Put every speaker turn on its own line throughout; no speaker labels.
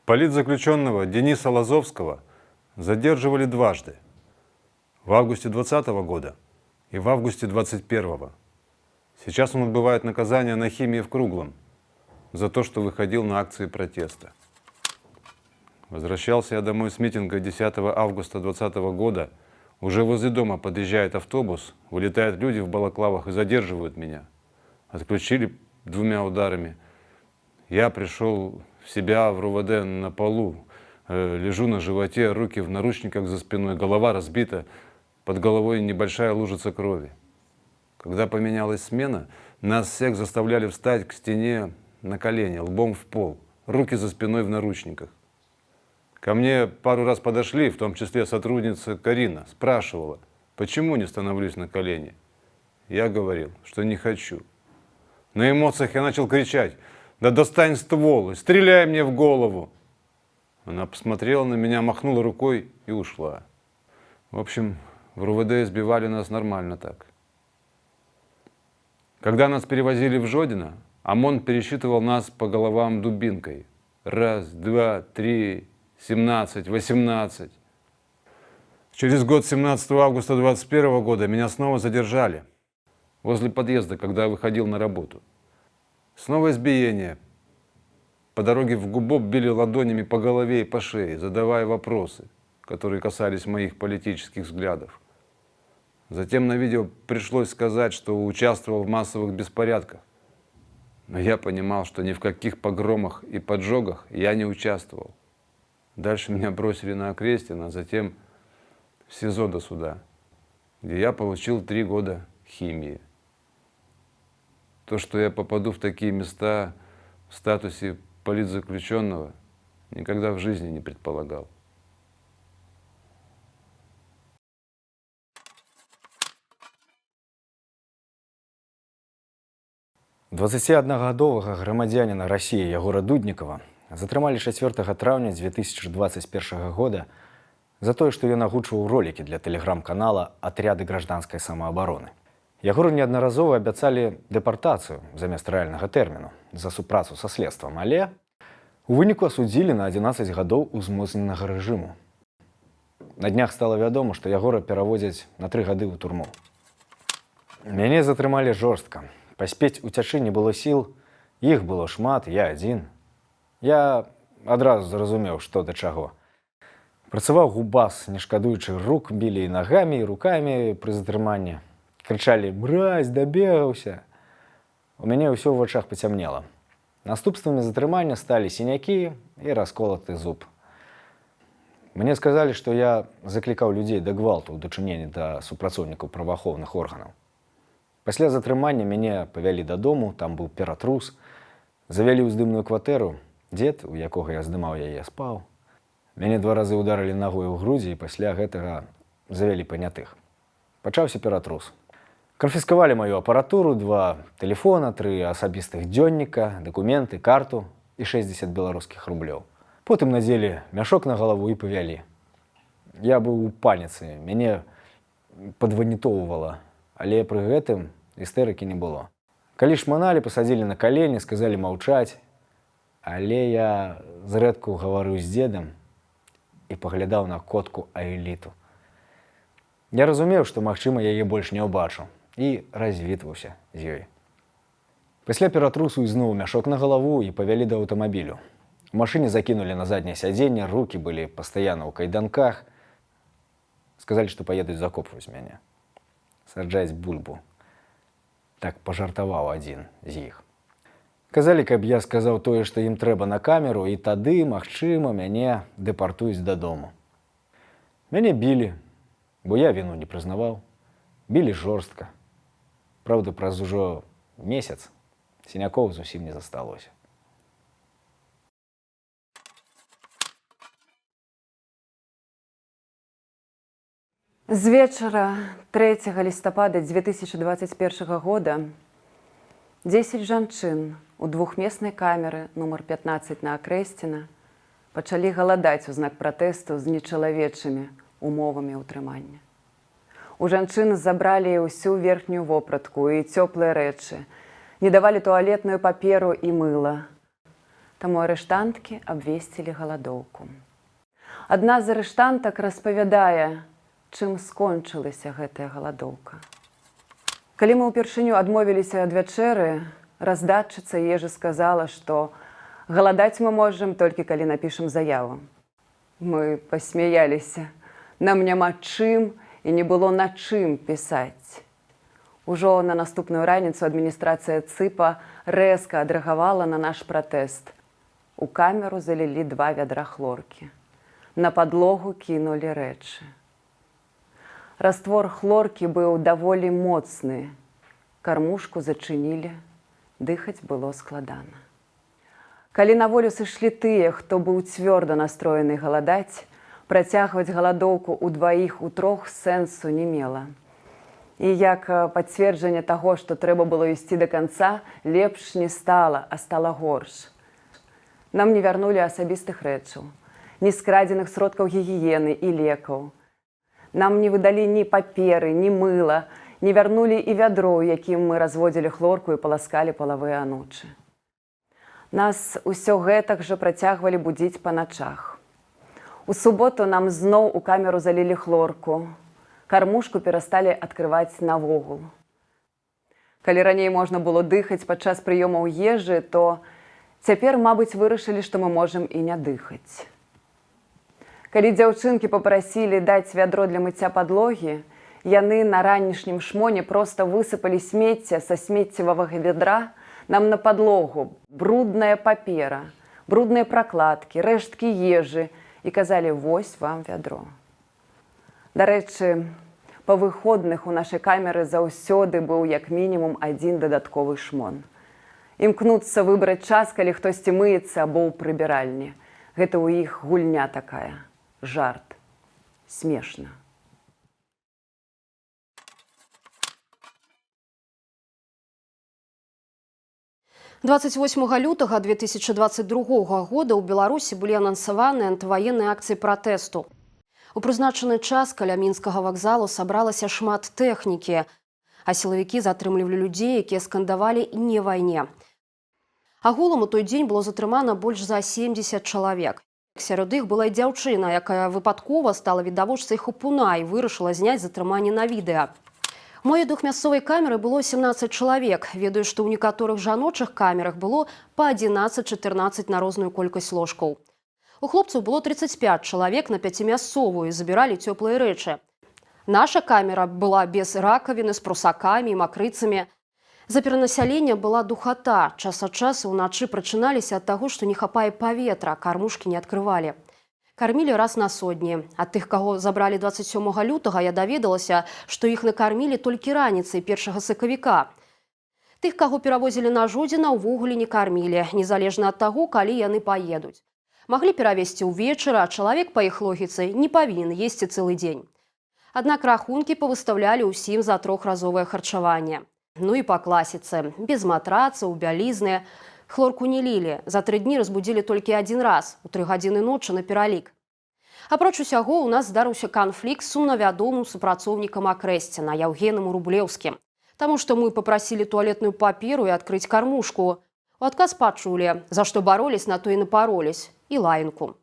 Политзаключенного Дениса Лазовского задерживали дважды. В августе 2020 года и в августе 2021. Сейчас он отбывает наказание на Химии в Круглом за то, что выходил на акции протеста. Возвращался я домой с митинга 10 августа 2020 года. Уже возле дома подъезжает автобус, вылетают люди в балаклавах и задерживают меня. Отключили 2 ударами. Я пришел в себя в РУВД на полу, лежу на животе, руки в наручниках за спиной, голова разбита, под головой небольшая лужица крови. Когда поменялась смена, нас всех заставляли встать к стене на колени, лбом в пол, руки за спиной в наручниках. Ко мне пару раз подошли, в том числе сотрудница Карина, спрашивала, почему не становлюсь на колени. Я говорил, что не хочу. На эмоциях я начал кричать: «Да достань ствол и стреляй мне в голову!» Она посмотрела на меня, махнула рукой и ушла. В общем, в РУВД избивали нас нормально так. Когда нас перевозили в Жодино, ОМОН пересчитывал нас по головам дубинкой. 1, 2, 3, 17, 18. Через год, 17 августа 2021 года, меня снова задержали. Возле подъезда, когда я выходил на работу. Снова избиение. По дороге в ГУБОП били ладонями по голове и по шее, задавая вопросы, которые касались моих политических взглядов. Затем на видео пришлось сказать, что участвовал в массовых беспорядках. Но я понимал, что ни в каких погромах и поджогах я не участвовал. Дальше меня бросили на Окрестино, а затем в СИЗО до суда, где я получил 3 года химии. То, что я попаду в такие места в статусе политзаключенного, никогда в жизни не предполагал.
Двадццігаднагадовага грамадзяніна Расіі Ягора Дуднікава затрымалі 4 траўня 2021 года за тое, што ён агучваў ролікі для тэлеграм-канала «Атряды гражданскай самаабароны». Ягору неаднаразова абяцалі дэпартацыю замест рэальнага тэрміну за супрацу са следствам, але у выніку асудзілі на 11 гадоў узмоцненага рэжыму. На днях стала вядома, што Ягора пераводзяць на 3 гады ў турму. Мяне затрымалі жорстка. Паспець уцячы не было сіл, іх было шмат, я адзін. Я адразу зразумеў, што да чаго. Працаваў губас, не шкадуючы рук, білі і нагамі, і рукамі пры затрыманні. Крычалі: «Мразь, дабегаўся!» У мяне ўсё ў вачах пацямнела. Наступствамі затрымання сталі сінякі і расколаты зуб. Мне сказалі, што я заклікаў людзей да гвалту ў дачыненні да супрацоўнікаў праваахоўных органаў. Пасля затрымання мяне павялі дадому, там быў ператрус, завялі ў здымную кватэру, дзед, у якога я здымаў яе, спаў. Мяне 2 разы ударылі нагой у грудзі і пасля гэтага завялі панятых. Пачаўся ператрус. Канфіскавалі маю апаратуру, 2 тэлефона, 3 асабістых дзённіка, дакументы, карту і 60 беларускіх рублёў. Потым надзелі мяшок на галаву і павялі. Я быў у паніцы, мяне падванітоўвала, але пры гэтым істэрыкі не было. Калі шманалі, пасадзілі на калені, сказалі маўчаць, але я зрэдку гаварыў з дзедам і паглядаў на котку Аэліту. Я разумеў, што, магчыма, яе больш не ўбачу, і развітваўся з ёй. Пасля ператрусу ізноў мяшок на галаву і павялі да аўтамабілю. У машыне закінулі на задняе сядзенне, рукі былі пастаянна ў кайданках. Сказалі, што паедуць закопваць мяне. Саджаць бульбу. Так пажартаваў адзін з іх. Казалі, каб я сказаў тое, што ім трэба на камеру, і тады, магчыма, мяне дэпартуюць дадому. Мяне білі, бо я віну не прызнаваў. Білі жорстка. Праўда, праз ужо месяц сінякоў зусім не засталося.
З вечара 3 лістапада 2021 года 10 жанчын у двухмеснай камеры нумар 15 на Акрэсціна пачалі галадаць у знак пратэсту з нечалавечымі умовамі ўтрымання. У жанчын забралі ўсю верхнюю вопратку і цёплыя рэчы, не давалі туалетную паперу і мыла. таму арыштанткі абвесцілі галадоўку. Адна з арыштантак распавядае, чым скончылася гэтая галадоўка. Калі мы ўпершыню адмовіліся ад вячэры, раздатчыца ежы сказала, што галадаць мы можам толькі калі напішам заяву. Мы пасмяяліся. Нам няма чым і не было на чым пісаць. Ужо на наступную раніцу адміністрацыя ЦИПа рэзка адрэагавала на наш пратэст. У камеру залілі 2 вядра хлоркі. На падлогу кінулі рэчы. Раствор хлоркі быў даволі моцны. Кармушку зачынілі, дыхаць было складана. Калі на волю сышлі тыя, хто быў цвёрда настроены галадаць, працягваць галадоўку ў 2-3 сэнсу не мела. І як пацверджанне таго, што трэба было ісці да канца, лепш не стала, а стала горш. Нам не вярнулі асабістых рэчаў, ні скрадзеных сродкаў гігіены і лекаў. Нам не выдалі ні паперы, ні мыла, не вярнулі і вядро, якім мы разводзілі хлорку і паласкалі палавыя анучы. Нас усё гэтак жа працягвалі будзіць па начах. У суботу нам зноў у камеру залілі хлорку. Кармушку перасталі адкрываць навогул. Калі раней можна было дыхаць падчас прыёмаў ежы, то цяпер, мабыць, вырашылі, што мы можам і не дыхаць. Калі дзяўчынкі папрасілі даць вядро для мыцця падлогі, яны на ранішнім шмоне проста высыпалі смецце са смеццевага вядра нам на падлогу, брудная папера, брудныя пракладкі, рэшткі ежы і казалі: «Вось вам вядро». Дарэчы, па выходных у нашай камеры заўсёды быў як мінімум 1 дадатковы шмон. Імкнуцца выбраць час, калі хтосьці мыецца або ў прыбіральні. Гэта ў іх гульня такая. Жарт. Смешна.
— 28 лютага 2022 года ў Беларусі былі анансаваны антываенныя акцыі пратэсту. У прызначаны час каля мінскага вакзалу сабралася шмат тэхнікі, а сілавікі затрымлівалі людзей, якія скандавалі «не вайне». Агулам у той дзень было затрымана больш за 70 чалавек. Сярод іх была і дзяўчына, якая выпадкова стала відавочцай хапуна і вырашыла зняць затрыманне на відэа. У маёй двухмясцовай камеры было 17 чалавек. Ведаю, што ў некаторых жаночых камерах было па 11-14 на розную колькасць ложкаў. У хлопцаў было 35 чалавек на 5-мясцовую і забіралі цёплыя рэчы. Наша камера была без ракавіны, з прусакамі і макрыцамі. За перанасялення была духата. Час ад часу ўначы прачыналіся ад таго, што не хапае паветра, кармушкі не адкрывалі. Кармілі раз на сотні. Ад тых, каго забралі 27 лютага, я даведалася, што іх накармілі толькі раніцай 1 сакавіка. Тых, каго перавозілі на Жодзіна, увогуле не кармілі, незалежна ад таго, калі яны паедуць. Маглі перавезці ўвечары, а чалавек, па іх логіцы, не павінен есці цэлы дзень. Аднак рахункі павыстаўлялі ўсім за 3-разовае харчаванне. Ну і па класіцы. Без матрацаў, бялізны. Хлорку не лілі. За 3 дні разбудзілі толькі 1 раз, у 3 гадзіны ночы на пералік. Апроч усяго, у нас здарыўся канфлікт з сумнавядомым супрацоўнікам Акрэсціна, Яўгенам Рублеўскім. Таму што мы папрасілі туалетную паперу і адкрыць кармушку. У адказ пачулі, за што баролісь, на то і напаролісь, і лаянку.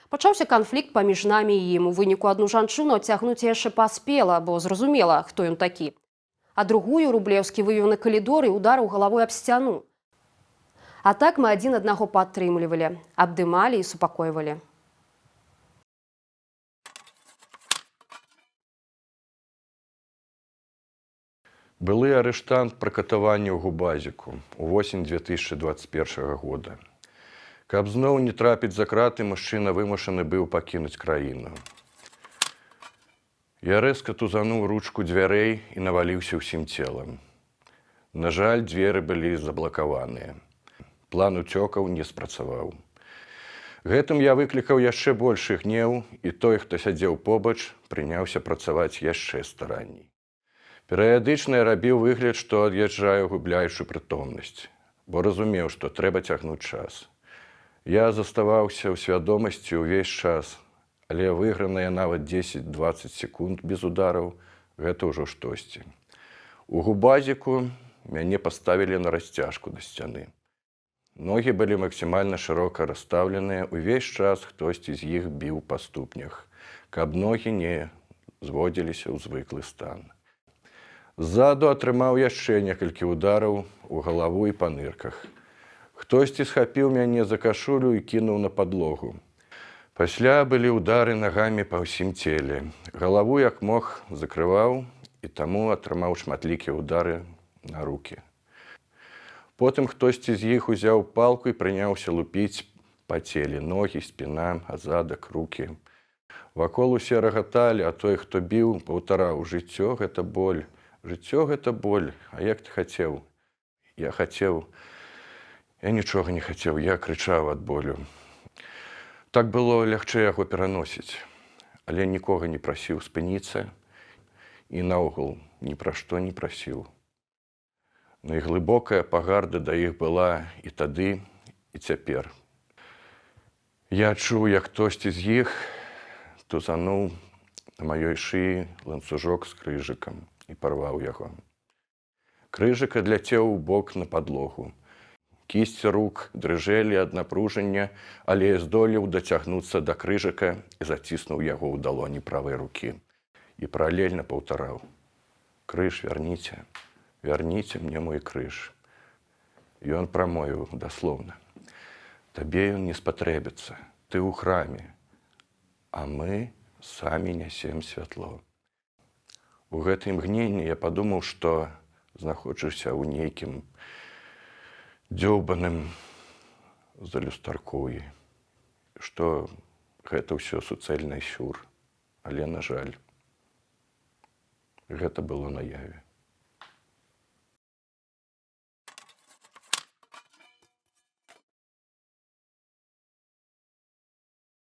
Пачаўся канфлікт паміж намі і ім. У выніку адну жанчыну адцягнуць яшчэ паспела, бо зразумела, хто ён такі. А другую Рублеўскі вывеў на калідор і ударыў галавой аб сцяну. А так мы адзін аднаго падтрымлівалі, абдымалі і супакойвалі.
Былы арыштант пры катаванні ў Губазіку ў восень 2021 года. Каб зноў не трапіць за краты, мужчына вымушаны быў пакінуць краіну. Я рэзка тузануў ручку дзвярэй і наваліўся ўсім целам. На жаль, дзверы былі заблакаваныя. План уцёкаў не спрацаваў. Гэтым я выклікаў яшчэ большы гнеў, і той, хто сядзеў побач, прыняўся працаваць яшчэ старанней. Перыядычна я рабіў выгляд, што ад'язджаю, губляючы прытомнасць, бо разумеў, што трэба цягнуць час. Я заставаўся ў свядомасці ўвесь час, але выйграныя нават 10-20 секунд без удараў – гэта ўжо штосьці. У Губазіку мяне паставілі на расцяжку да сцяны. Ногі былі максімальна шырока расстаўленыя, увесь час хтосьці з іх біў па ступнях, каб ногі не зводзіліся ў звыклы стан. Ззаду атрымаў яшчэ некалькі удараў у галаву і па нырках. Хтосьці схапіў мяне за кашулю і кінуў на падлогу. Пасля былі ўдары нагамі па ўсім целе. Галаву як мог закрываў і таму атрымаў шматлікія ўдары на рукі. Потым хтосьці з іх узяў палку і прыняўся лупіць па целе ногі, спіна, азадак, рукі. Вакол усе рагаталі, а той, хто біў, паўтараў: «Жыццё – гэта боль, жыццё – гэта боль, а як ты хацеў?» Я хацеў, я нічога не хацеў, я крычаў ад болю. Так было лягчэй яго пераносіць, але нікога не прасіў спыніцца і наогул ні пра што не прасіў. Найглыбокая пагарда да іх была і тады, і цяпер. Я чуў, як хтосьці з іх тузануў на маёй шыі ланцужок з крыжыкам і парваў яго. Крыжык адляцеў у бок на падлогу. Кісці рук дрыжэлі ад напружання, але я здолеў дацягнуцца да крыжыка і заціснуў яго ў далоні правай рукі. І паралельна паўтараў: «Крыж вярніце, вярніце мне мой крыж». Ён прамовіў даслоўна: «Табе ён не спатрэбіцца, ты ў храме, а мы самі нясем святло». У гэтым імгненні я падумаў, што знаходжуся ў нейкім дзёўбаным залюстаркоі, што гэта ўсё суцэльны сюр, але, на жаль, гэта было наяве.